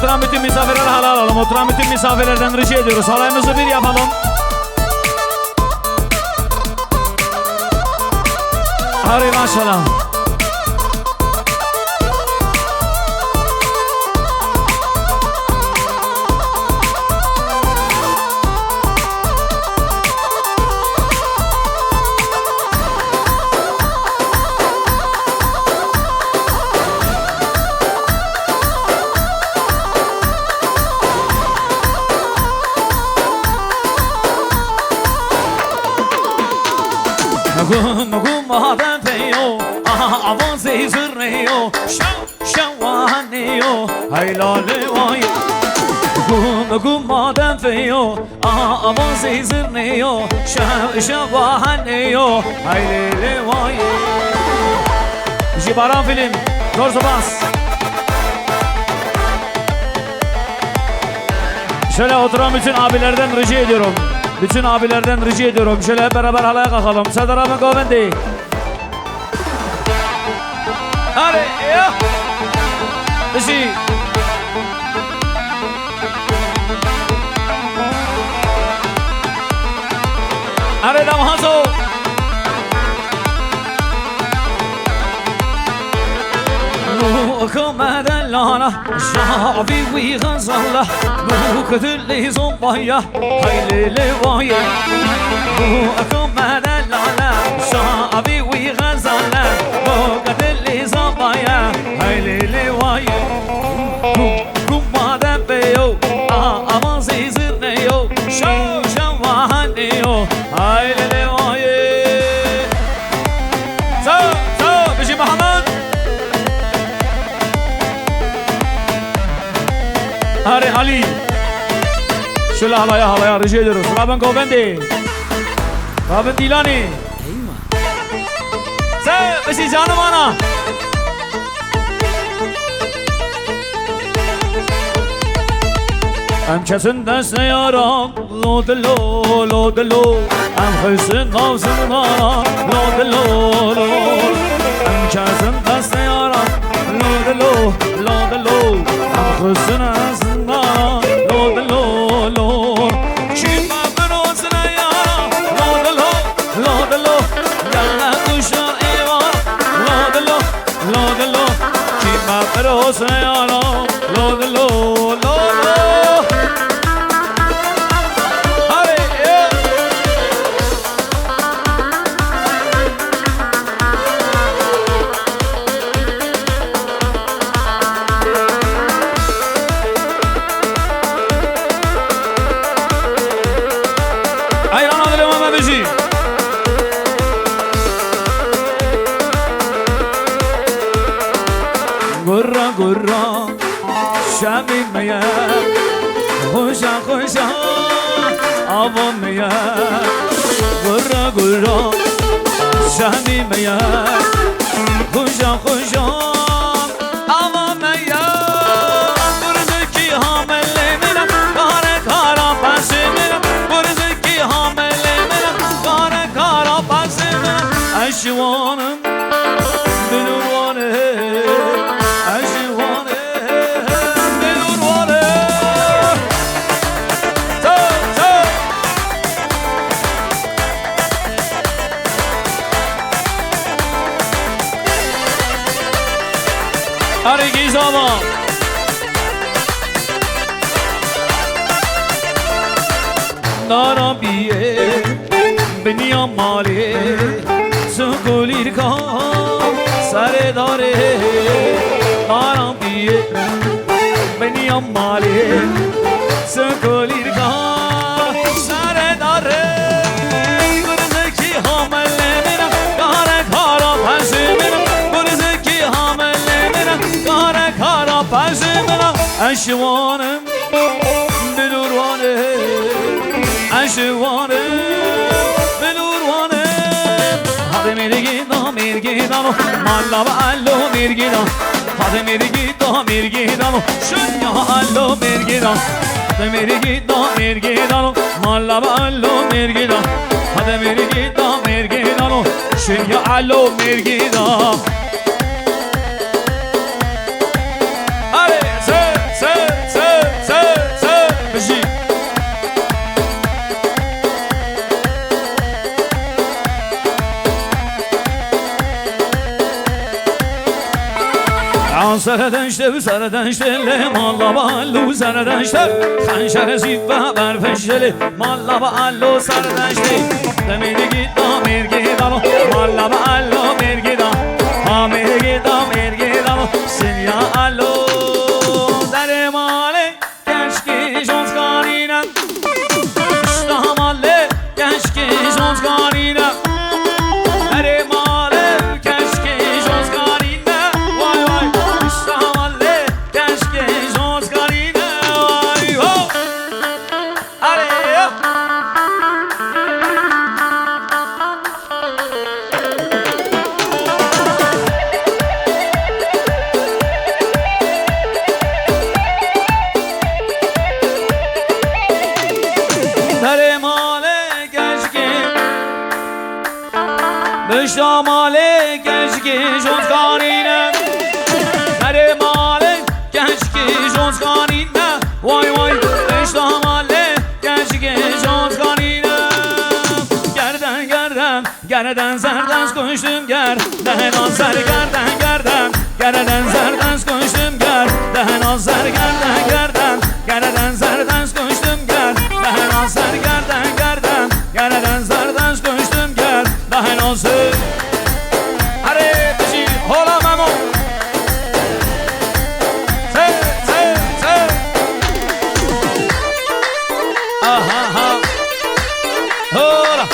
oturan bütün misafirler halal alalım. Oturan bütün misafirlerden rica ediyoruz. Halayımızı bir yapalım. Hadi maşallah. نگو مادر پیو آوازی زرنیو شوانیو هیلالی وای نگو مادر پیو آوازی زرنیو شوانیو هیلالی وای جیباران فیلم دور سپاس. Şöyle oturan bütün abilerden rica ediyorum. Bütün abilerden rica ediyorum. Şöyle hep beraber halaya kalkalım. Serdar abi Govendi. Hadi ya. Dişi. Hadi damhazo. Kımeden lana şafi vi gazalla bu kadırli zombaya haylili vaya bu kımeden lana şafi vi gazalla bu kadırli zombaya haylili vaya kumadan beyo aman sizin ne yo şavahane yo haylili vaya so Bişi Muhammed. Hadi Ali. Şöyle halaya rica ediyoruz. Rabın Govendi. Rabın Dilani. Sen besi canım ana. Em kesin deste yaram Lodelo, lodelo Em hırsın navzın ana Lodelo, em kesin deste yaram Lodelo, lodelo Em hırsın navzın ana Lodelo Çinma ben olsun yaram Lodelo, lodelo Yalla kuşlar eyvah Lodelo, lodelo Çinma ben olsun yaram Lodelo, lodelo Gurra şamimeye Hoşa hoşa avameye Gurra şamimeye Hoşa hoşa avameye Buradaki hamelemine Kara kara pasimine Buradaki hamelemine Kara kara pasimine Eşvanım Dülvanım Hariki zaman Narabiye Beni amale Sukulir ka Sare dare Narabiye Beni amale Sukulir ka Sare dare Buradaki hamellemine Kara kara pensimine Buradaki hamellemine Kara kara pensimine Eşvanım Bilurvanım Eşvanım Bilurvanım Hadi mirgidano Mallava allo mirgidano Hadi mirgidano Şunya allo mirgidano Hadi mirgidano Mallava allo mirgidano Hadi mirgidano Şunya allo mirgidano Hadi se سردشته سردشته مالا بالو سردشته خنشر زیبا بر فشله مالا بالو سردشته دمیرگی دامیرگی دالو مالا بالو میرگی دا آمیرگی دامیرگی دالو سنیا آلو در ماله کشکی شانسکارینه اشتاماله کشکی شانسکارینه در ماله کشکی شانسکارینه وای وای اشتاماله کشکی شانسکارینه وای هو اره در ماله کشکی بشتاماله کشکی شانسکارینه در ماله کشکی شانسکارینه وای وای بشتاماله کشکی شانسکارینه گردن گردن گردن زردن کشتم گردن آزر گردن گردن گردن زردن کشتم گردن آزر گردن گردن گردن زردن کشتم گردن آزر گردن گردن گردن زردن کشتم گردن آزر اره بشی حالا ممو سه سه سه آها ها حالا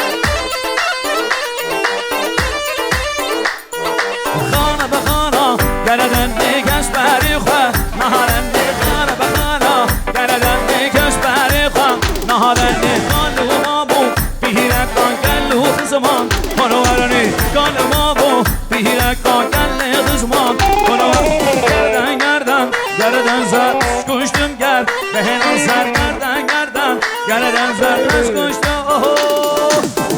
خانه به خانه گردن نگش بری خواه نهارم خانه به خانه گردن نگش بری خواه نهارم خانه ما بو بیرکان گلو خزمان خانوارنی گل ما بو بیرکان گل خزمان گردن گردن گردن زر کشتم گرد بهنان سر گردن گردن گردن زر کشتم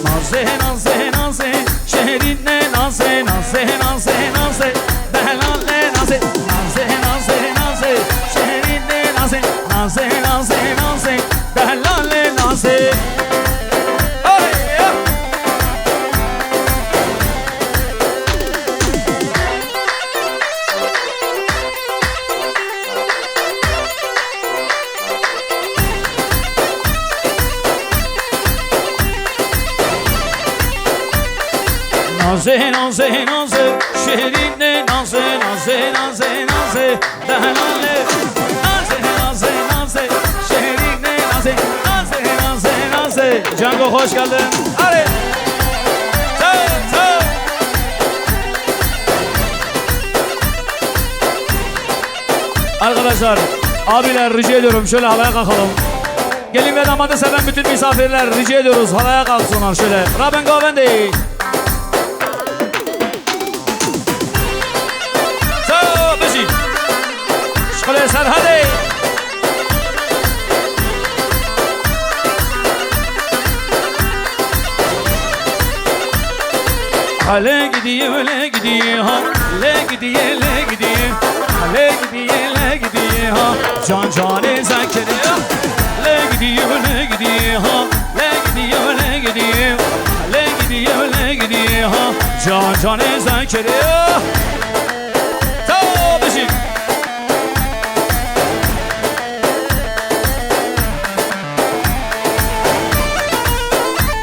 نازه نازه نازه شهرین نازه نازه نازه نازه بهلال نازه نازه نازه نازه شهرین نازه نازه نازه نازه بهلال نازه نازه نازه نازه شیرین نازه نازه نازه نازه دهناله نازه نازه نازه شیرین نازه نازه نازه نازه جنگو خوش geldin اره Arkadaşlar, abiler rica ediyorum şöyle havaya kalkalım. Gelin ve damadı seven bütün misafirler rica ediyoruz havaya kalksınlar şöyle. Raben Govendi. بشی شغل سرحدی حاله gidiyor öyle gidiyor ha le gidiyor le gidiyor le gidiyor le gidiyor ha can canı zakere le gidiyor le gidiyor ha le gidiyor le gidiyor le gidiyor le gidiyor ha can canı zakere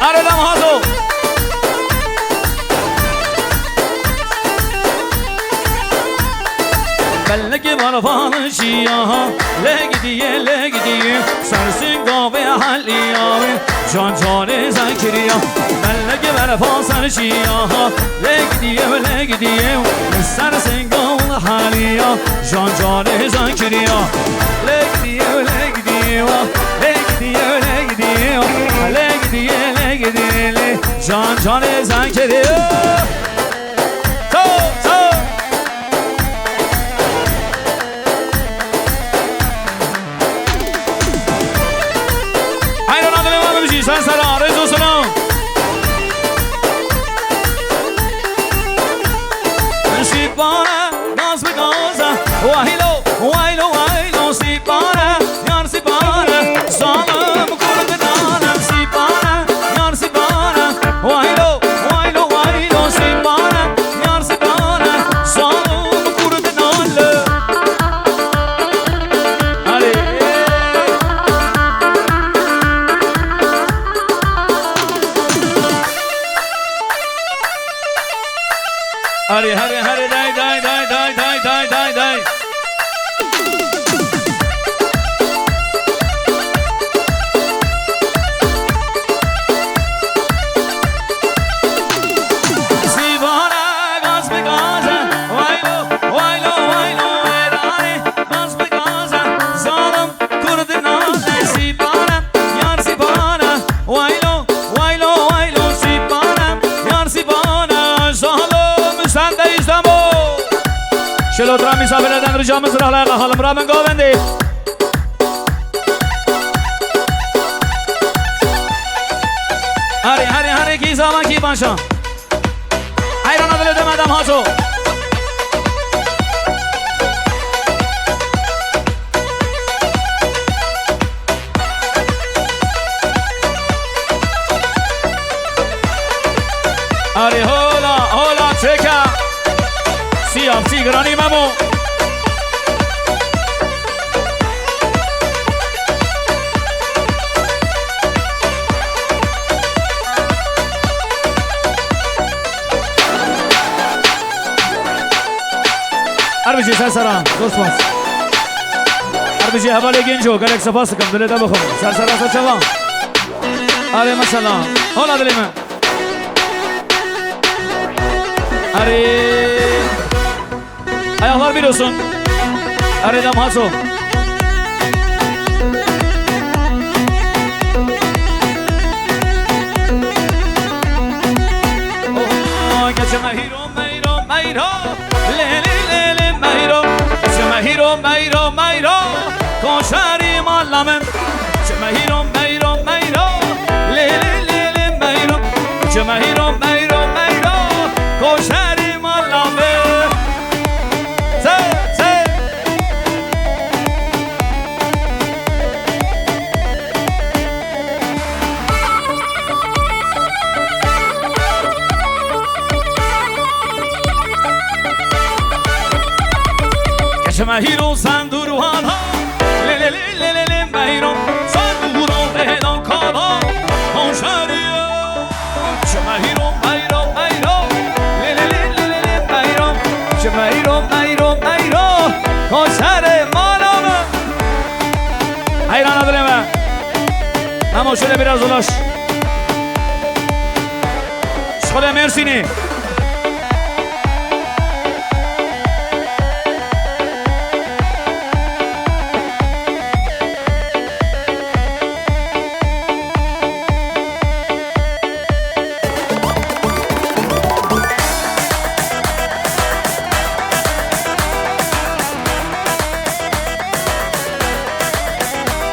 Aradam hazo Belleki var falı şiyaha Le gidiye le gidiye Sersin kahve halliya Can canı zakiriya Belleki var falı şiyaha Le gidiye le gidiye Sersin kahve halliya Can canı zakiriya Le gidiye le gidiye Le gidiye le gidiye Le gidiye le gidiye Can canı zakiriya Sen sana arzu sana Sipana Naz bir gaza Vahilo Vahilo Vahilo Sipana Yar sipana Salım kurgudana Sipana Yar sipana Vahilo Vahilo Vahilo Sipana Yar sipana Salım kurgudana هری هری هری دای دای دای دای دای دای دای دای شلوت را میسافر دن رجام زرا لقا حالم را من گووندی هری هری هری کی زمان کی بانشان ایران دل دم آدم هاتو هری هولا هولا چکا سیام سیگرانی ممو اربجی سرسران دوست باز اربجی حوالی گنجو گرک سپاس کم دلیده بخون سرسران سرچوان آره مثلا حالا دلی من آره ayaklar biliyorsun. Aredam Haso. Oh, geçeme hiro meyro meyro, le le le le meyro. Geçeme hiro meyro meyro, koşari mallamın. Geçeme hiro meyro meyro, le le le le meyro. Geçeme hiro meyro meyro, koşari mallamın. مهیرو سندروان ها لی لی لی لی لی لی مهیرو سندورو بهدان کالا کنشریو چه مهیرو مهیرو مهیرو لی لی لی لی لی مهیرو چه مهیرو مهیرو مهیرو کنشر مالام حیران نداریم اما شده biraz ulaş شخص مرسینی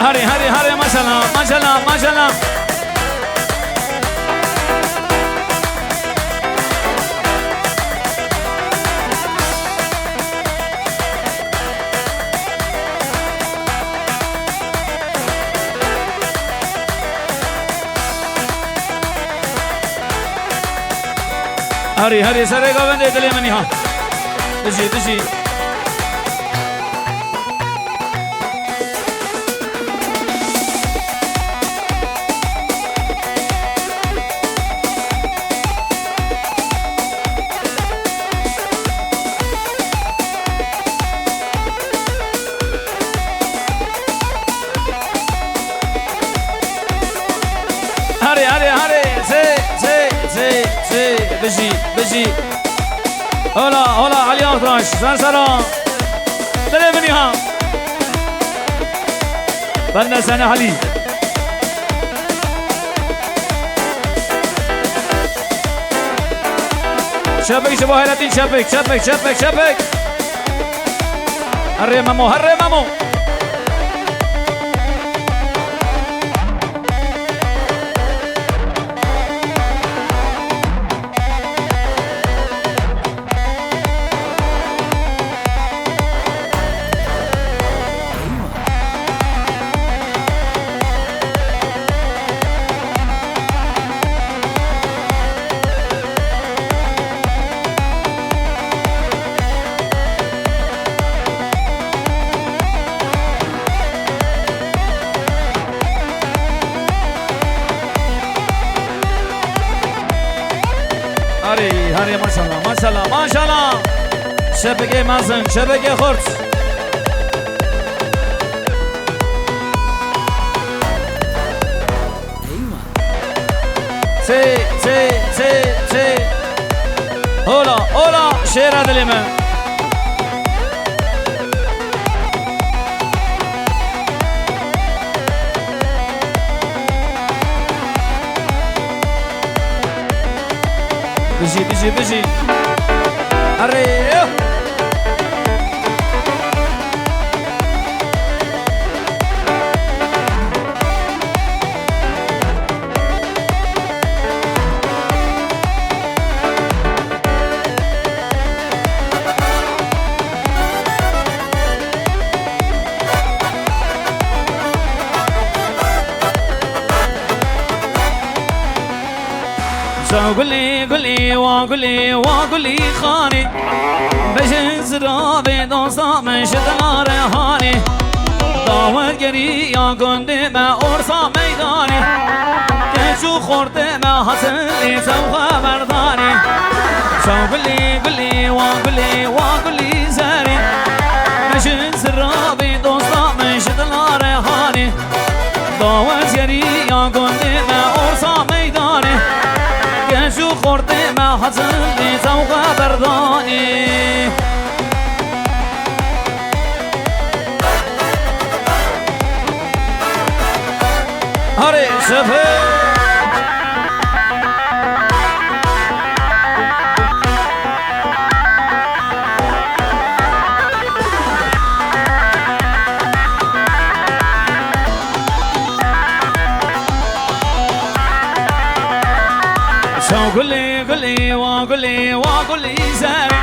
هری هری هری ماشاءالله ماشاءالله ماشاءالله هری هری سره گوونده دلی منی ها بجی بجی هری هری هری زی بجی بجی هلا هلا علی آتراش سرسران دلی منی ها بلنا سنه علی شبك شبه هيلاتين شبك شبك شبك شبك هري مامو هري مامو هری ماشاءالله ماشاءالله ماشاءالله شبکه مزن شبکه خورد سی سی سی سی هولا هولا شعر دلی من بجي بجي بجي هري قولي قولي وقولي وقولي خاني بجنز رابي دوسا من شدنا ريحاني داود قري يا قندي ما أرسا ميداني كنشو خورتي ما حسنلي سوخا مرداني قولي قولي وقولي وقولي زاري بجنز رابي دوسا من شدنا ريحاني داود قري يا قندي ما أرسا ميداني شو خورتي ما حصلي سوق برداني هري شفه قولي قولي وقولي وقولي زاري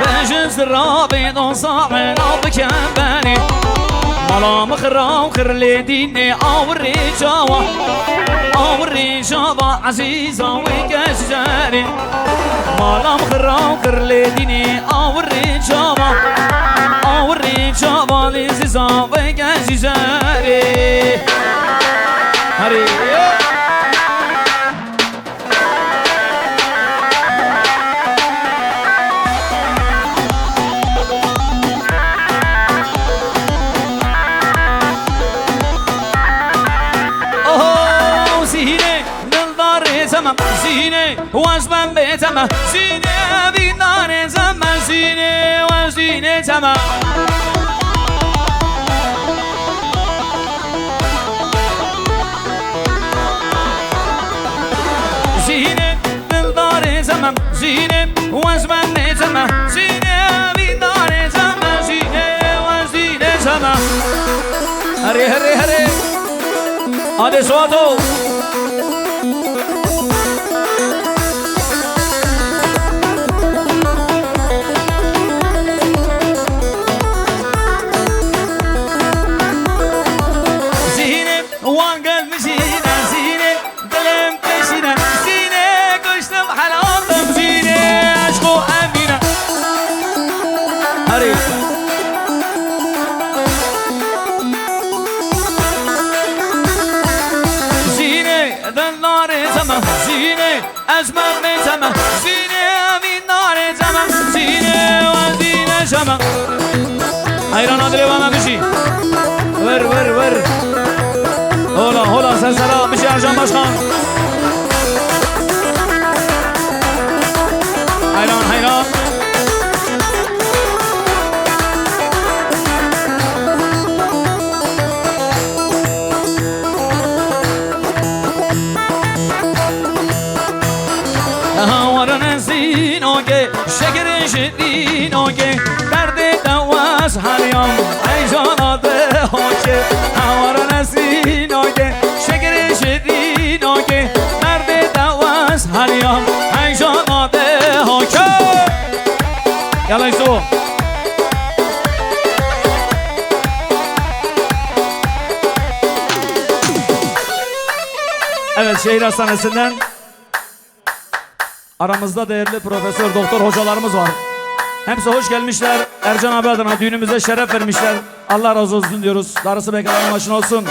بجنس الرابي دوصا من أبك باني مالا مخرا وخر لي ديني أوري جاوا أوري جاوا عزيزة ويكاش جاري مالا مخرا وخر لي ديني أوري جاوا أوري جاوا عزيزة ويكاش جاري هري زينة واسمن بيتما زينة بيدار زمان زينة وزينة تما زينة بالدار زمان زينة واسمن بيتما زينة بيدار زمان زينة وزينة تما هري هري هري هذا صوته أجمل من زمان زينة من نار زمان زينة وزينة زمان حيران أدري وما بشي ور ور ور هولا هولا سلسلة مشي أرجان باشخان حيران حيران شکر شدین که درد دواس هریام ای جانا به که هوار نسین که شکر شدین که درد دواس هریام ای جانا به که یلا ایسو Evet, şehir hastanesinden aramızda değerli profesör, doktor hocalarımız var. Hepsi hoş gelmişler. Ercan abi adına düğünümüze şeref vermişler. Allah razı olsun diyoruz. Darısı bekarların başına olsun.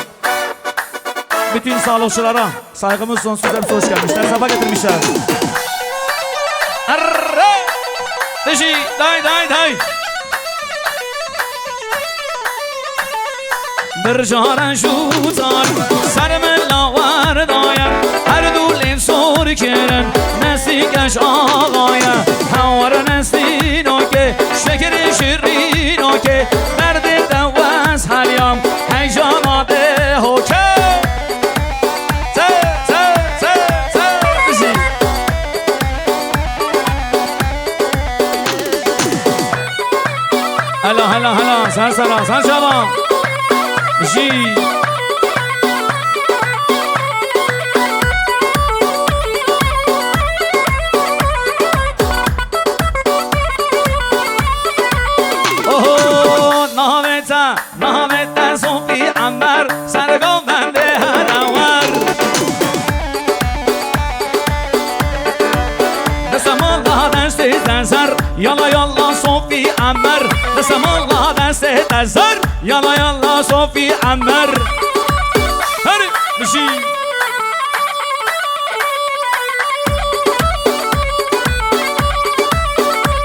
Bütün sağlıkçılara saygımız sonsuz. Hepsi hoş gelmişler. Safa getirmişler. بشی دای دای دای برجارن شوزار سر من لاور دایم هر دولین سور کرن نسیگش آقایم هوار نستینو که شکر شیرینو که درد دوست حلیم هیجاناته حکم هلا هلا هلا سر سلام سر شبان جی اوه نامتا صوفی عمر سرگام بنده هنوار دستم الله دست تزر یالا یالا صوفی عمر دستم الله دست تزر یالا یالا صوفی عمر هری بشی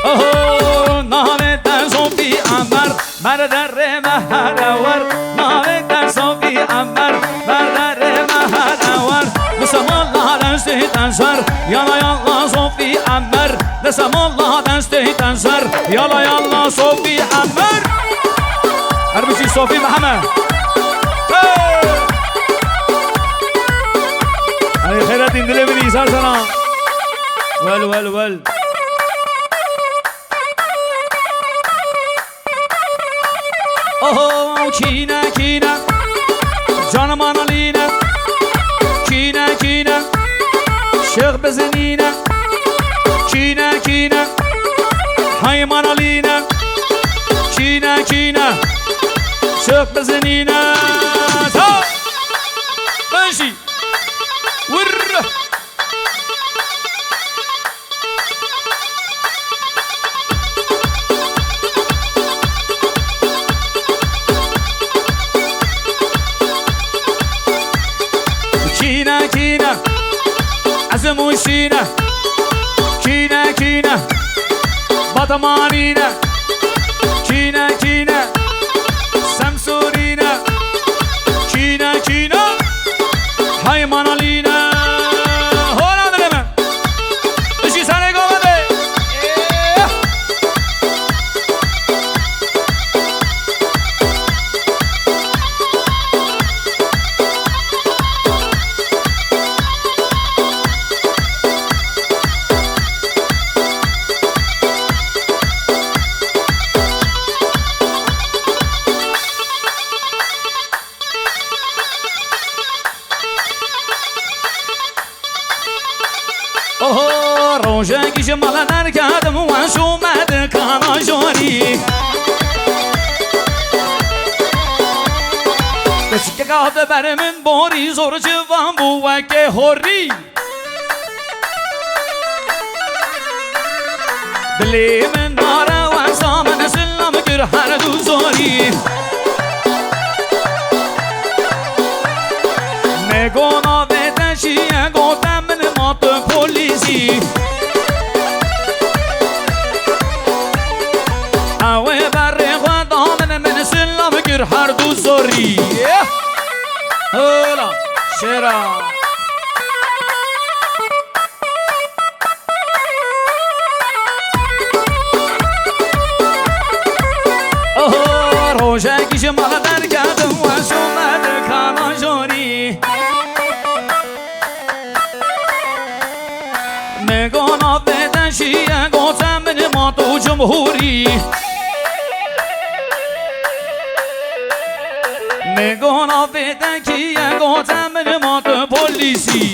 اوه نامتا صوفی عمر بردر مهدور نامتا صوفی عمر بردر مهدور دستم الله دست تزر یالا یالا صوفی عمر دستم الله دست تزر یالا یالا صوفی عمر هر بشي صوفي محمد هاي خيرات دليفري صار سلام ول اوه كينا جانا مانا لينا كينا شيخ بزنينا كينا هاي مانا لينا كينا شوف بزنينا ماشي ور كينا عزم وشينا كينا بطمانينا كينا سمسورينا كينا هاي مانالينا هولا دلما بشي سانه قومده روشنگی جمال نرکدم و شومد کانا جوری کسی که قهده بر من باری زور جوان بو که هوری دلی من داره و سامن سلام گر هر دو زوری نگونا بدنشیه گفتم من مات پولیسی اوه بر خدا من سلام گر هر دو زوری هلا شرا اوه روشنگی جمال در کردم و شومد کانا جوری نگانا بدنشیه گفتم من ما تو جمهوری نگانا بدنشیه گفتم من ما تو پولیسی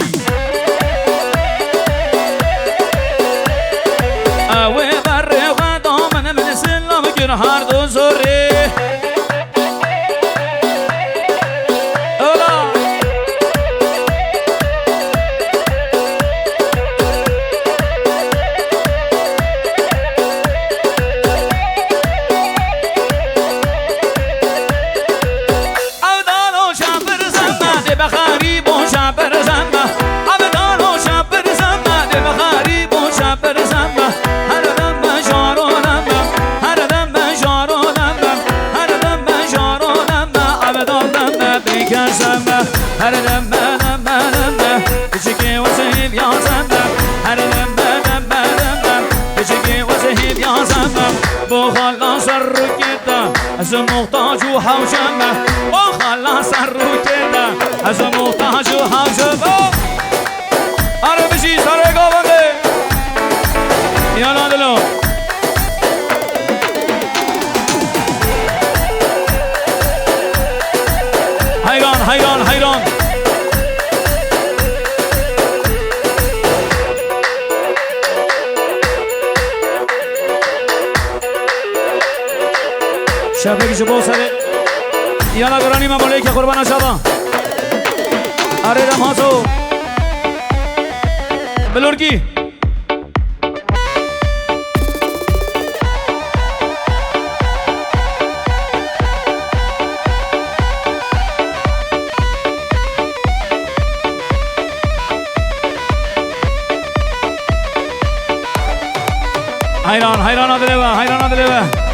اوه بر خدا من سلام گر هر دو زوری بخاری بوشا برزنبه از محتاج و حوشمه و خلا سر رو کرده از محتاج و حوشمه آره بشی سر گاونده یا نادلو حیران حیران حیران شبکه شو بوسره یالا گرانی ممولی که قربان شبا آره رماتو بلورگی حیران حیران آدلیوه حیران آدلیوه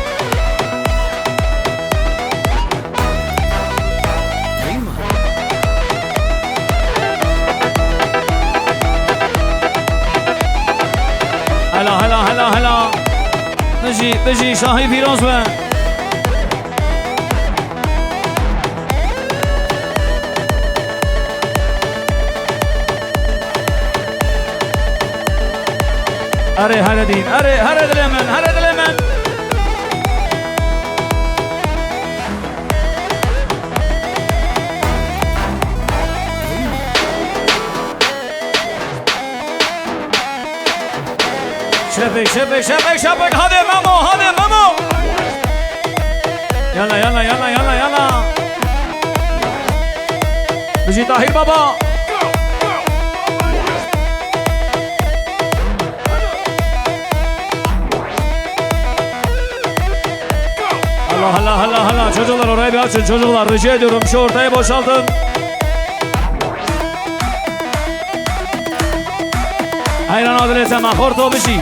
هلا هلا هلا هلا بجی شاهی پیروز به اره هر دین اره هر دل من هر دل من شبك شبك شبك شبك هذا مامو هذا مامو يلا يلا يلا يلا يلا بجي طاهر بابا Allah Allah Allah Allah çocuklar orayı bir açın çocuklar rica ediyorum şu ortayı boşaltın. Hayran adrese mahor to bişi.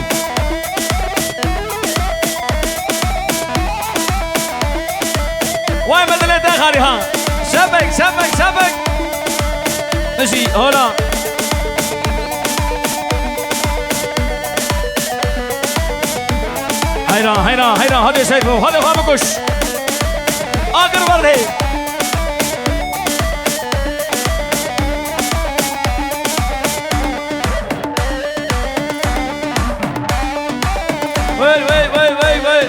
Vay medlet akhari ha. Şebek şebek şebek. Bişi hola. Hayran hayran hayran hadi Seyfo hadi kamu koş. Agar var de. Vay vay vay vay vay.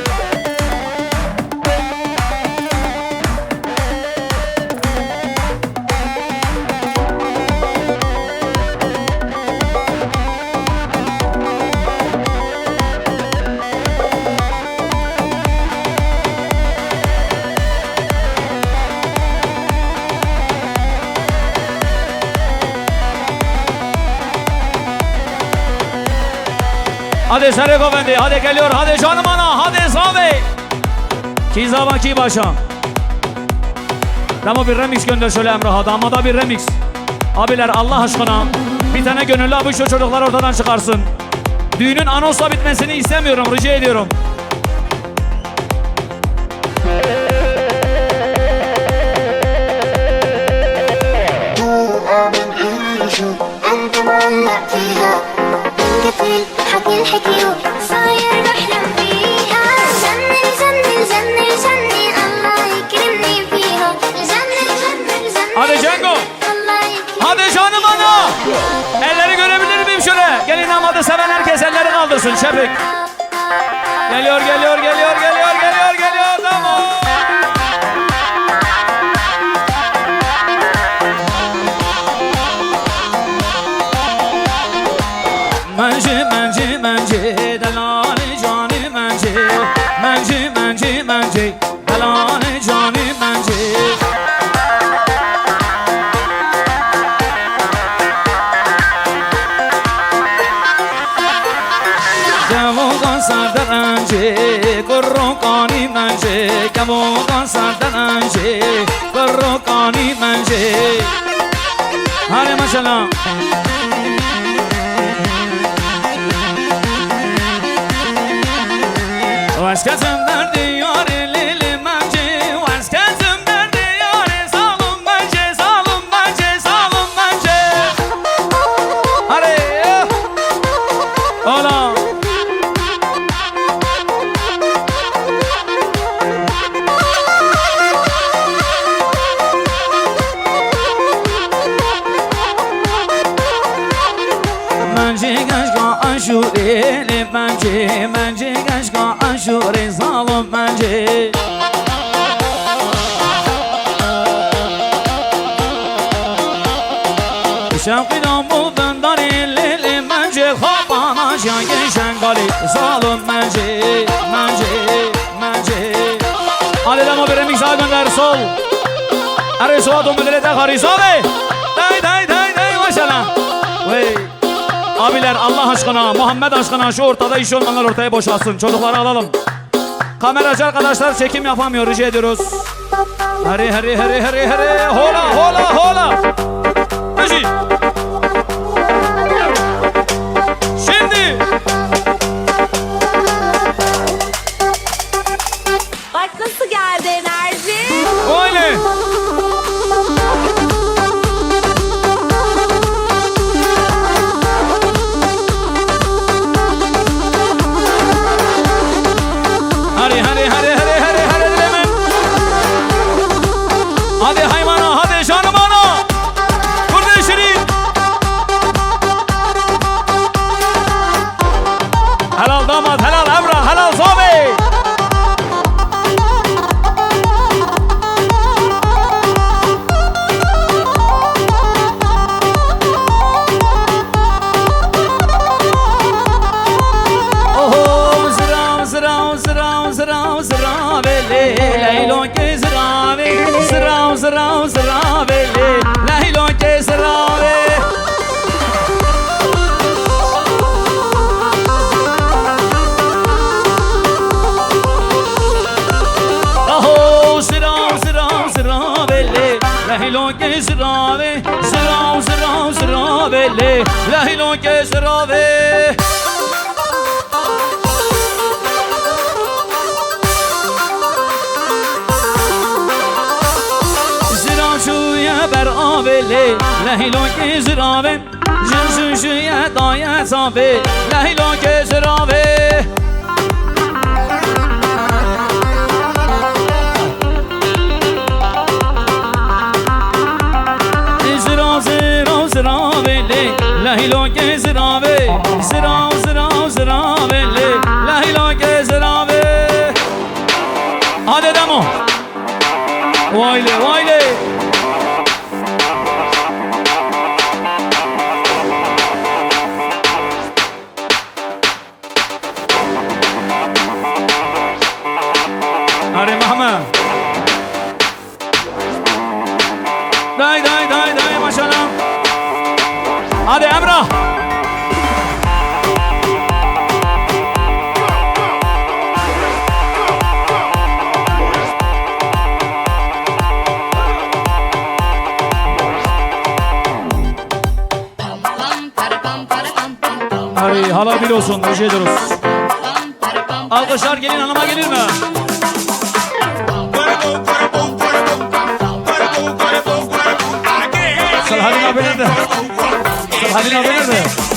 Hadi Sare Govendi, hadi geliyor, hadi canım ana, hadi Zave. Ki Zava ki başa. Dama bir remix gönder şöyle Emrah'a, damada bir remix. Abiler Allah aşkına bir tane gönüllü abi şu çocuklar ortadan çıkarsın. Düğünün anonsla bitmesini istemiyorum, rica ediyorum. حكي الحكيوت صاير بحلم فيها جنن جنن جنن جنن الله يكرمني فيها جنن جنن جنن Hadi Cengo. الله يكرمني Hadi canım ana. Elleri görebilir miyim şöyle? Gelin amadı seven herkes elleri kaldırsın Şefik. Geliyor geliyor geliyor geliyor geliyor geliyor tamam. Menci menci menci delali cani menci menci menci menci delali cani menci Kamugan sardaranci korrokani menci Kamugan sardaranci korrokani menci Hadi maşallah Vaskazım derdi yâri lili menci Vaskazım derdi yâri salım menci Salım menci, salım menci Hadi Ola aşure Mence, mence keşka aşure Zalım mence Şevkidan bu bendari lili Mence kapana şengi şengali Zalım mence, mence, mence Alilama bir remix daha gönder sol Arı soğa dombelere de hariz abi Day day day day maşallah Vey Abiler Allah aşkına Muhammed aşkına şu ortada iş olmayanlar ortaya boşalsın Çocukları alalım Kameracı arkadaşlar çekim yapamıyor rica ediyoruz Heri heri heri heri heri Hola hola hola Müzik Şimdi Bak nasıl geldi enerji. Öyle Hadi hadi hadi hadi hadi hadi dilemin Hadi haymana hadi canım ana Burada şirin Helal damat helal Emrah helal Sobi Zırav veli Leylo ke zıravi Zırav veli Leylo ke zıravi Aho zırav veli Leylo ke zıravi Zırav veli Leylo ke zıravi بر آوله لهیلو که زراوه جنشوشوی دایت آوه لهیلو که زراوه زراوه لهیلو که زراوه زراوه لهیلو که زراوه آده دمو وایله وایله Hadi Muhammed Day maşallah Hadi Emrah Hadi hala bir olsun rica ediyoruz Alkışlar gelin hanıma gelir mi? Salhadin abi nerede? Salhadin abi nerede?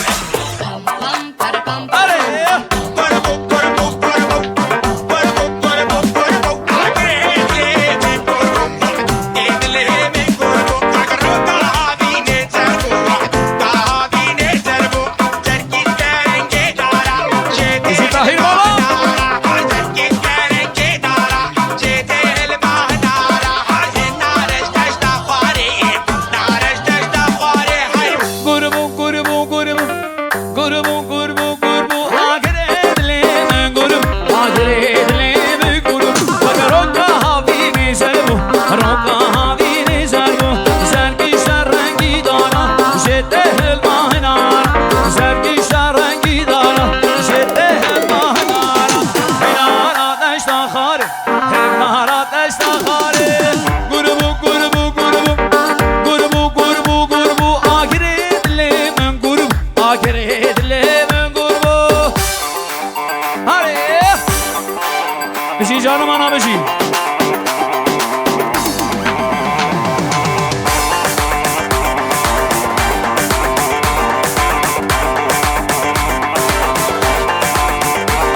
بشی جانم آنا بشی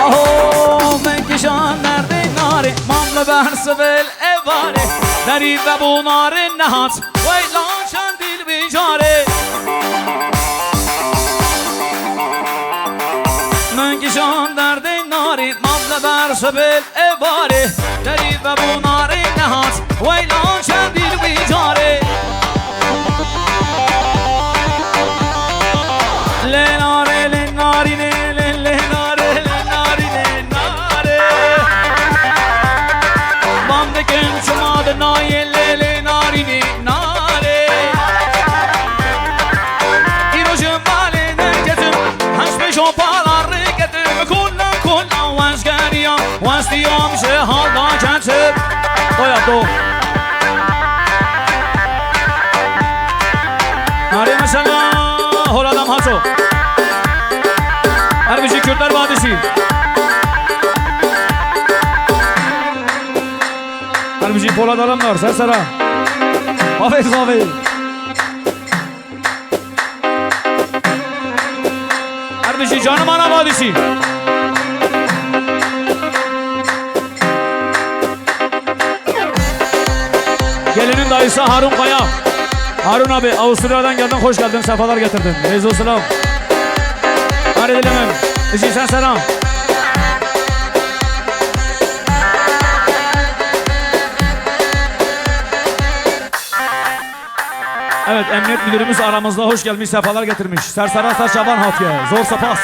آهو من کشان نرده ناره مامل بحث بل evare دری و بونار نهات ویلان چند دل بیچاره بر سبل اباره دری و بوناره نهات ویلان چندیل بیجاره لناره لنارینه لناره لنارینه ناره بامدکن شما دنای لنارینه ناره ایرو جماله نرکتم هشم شمپالا رکتم کلا وزگریم وزدیام شه حال ناکتم باید دو ناره مثلا هول adam haso Harbici Kürtler Vadisi Harbici Polat Alemdar Sersera Hafez Hafez Harbici Canımana Vadisi Gelinin dayısı Harun Kaya Harun abi Avusturya'dan geldin, hoş geldin, sefalar getirdin. Rezo selam. Hadi dilemem. İşi sen selam. Evet, emniyet müdürümüz aramızda, hoş gelmiş, sefalar getirmiş. Sersara Şaban Hatiye, zor sapas.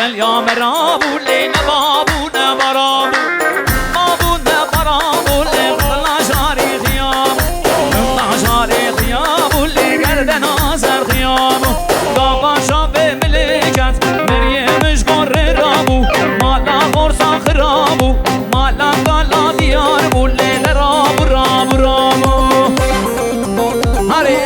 Gel ya merabu le nababu ne marabu mabu ne marabu le la shari khiyam la shari khiyam le gerden azar khiyam gaba shabe melekat meryem shgore rabu mala gorsa khrabu mala kala diyar bu le rabu rabu rabu hare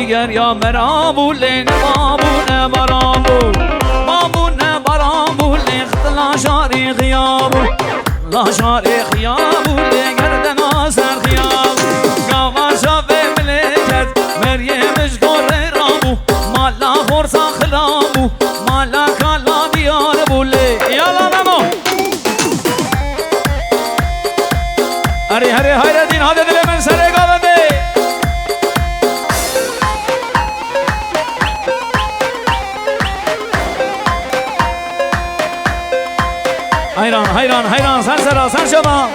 Ger ya merabu le nababu ne marabu babu ne marabu le la shari khiyabu la shari khiyabu le gerden azar khiyab gava shabe melekat meryem shgore rabu mala khorsa khrabu mala kala diyar bule yalla memo are hare hayre din hade dile men sare gavande hayran hayran hayran Sersera Serşaba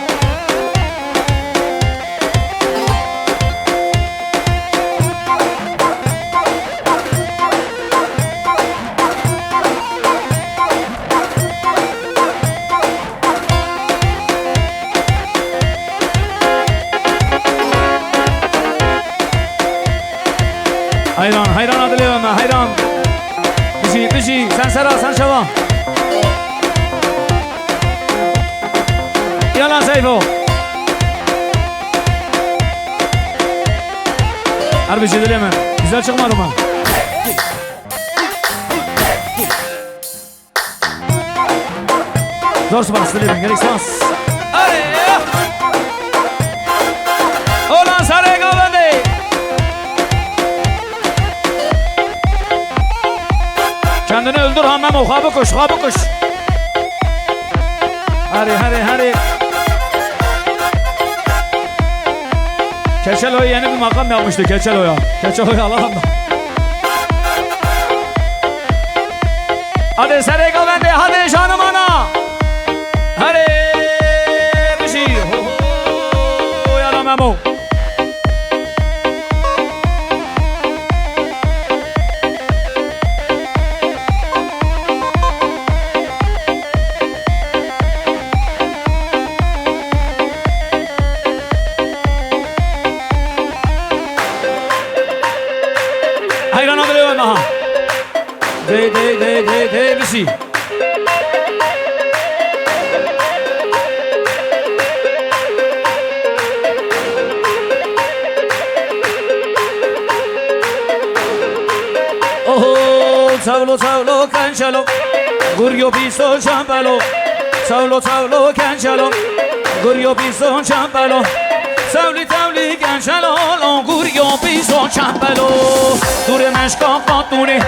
hayran hayran adılıyor hayran Dişi Sersera Serşaba Yalan Seyfo Harbi şey dileme güzel çıkmadı mı? Zor sıfat dileme gerek sans Olan sarı kavade Kendini öldür hamam o kabı kuş Hadi Keçelo'ya yeni bir makam yapmıştı Keçelo'ya. Keçelo'ya alalım da. Hadi Sereka bende, hadi canım ana. Hadi bir şey. Yana Memo. Hayran adılıyorum aha. De bir şey. Oh, tavlo cancelo, gurio piso ciampalo. Tavlo cancelo, gurio piso ciampalo. Tavli cancelo, gurio piso ciampalo. Dure meshka fatune,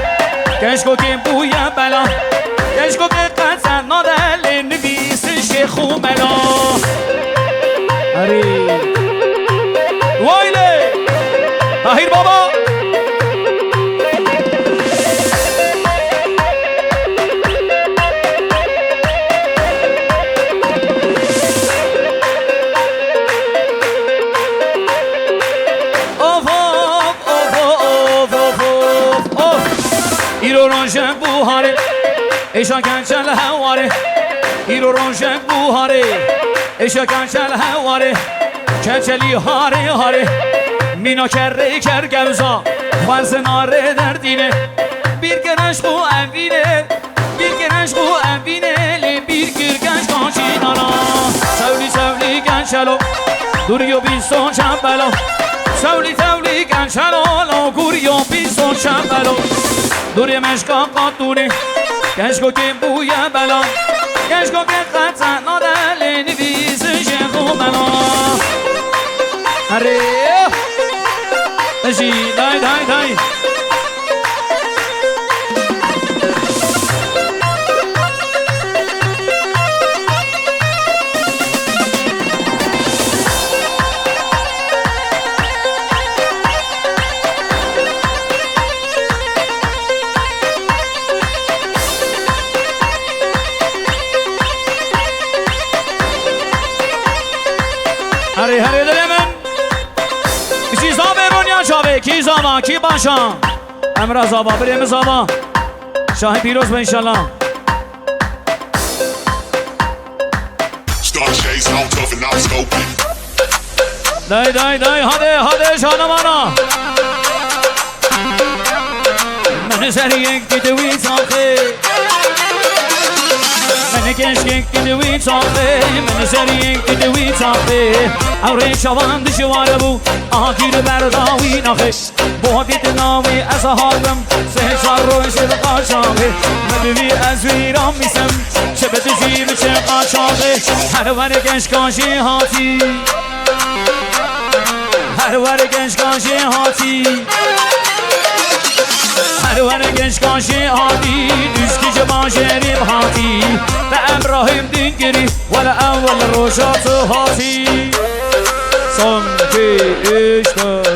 keshko ke buya bala, keshko ke qatsan nadal nvis shekhu mala. Ari, waile, Tahir baba. Rojan buhare, eşa kançal havare. İro rojan buhare, eşa kançal havare. Keçeli hare, mina kerre ker gevza. Varsın are derdine, bir gereş bu evine, bir gereş bu evine, bir girgeç kançinana. Sevli kançalo, duruyor bir son çampalo. Sevli kançalo, duruyor bir son çampalo. Dure meshka qatune, keshko ke buya bala, keshko ke qatsan nadal nvis shekhu mala. Arre, ashi dai. Hare delemen. İşi zabe ronya çave ki zama ki başa. Emra zaba birimiz zaba. Şahin Piroz be inşallah. Day hadi canım ana. Beni seriye gidiyor sanki. Beni keşkek gidiyor sanki. Beni seriye gidiyor sanki. Avre şavan dışıvara bu. Ahir berdavi nahe. Bu vakit navi az halim. Sehşar roş kaçağı. Mebevi az viran misem. Şebet jim çe kaçağı. Her var genç kaşı hati. Her var genç kaşı hati. Her var genç kaşı hati. Üsküce başerim hati. Ve Emrahim dingeri. Ve evvel roşatı hati. Son 2 3 4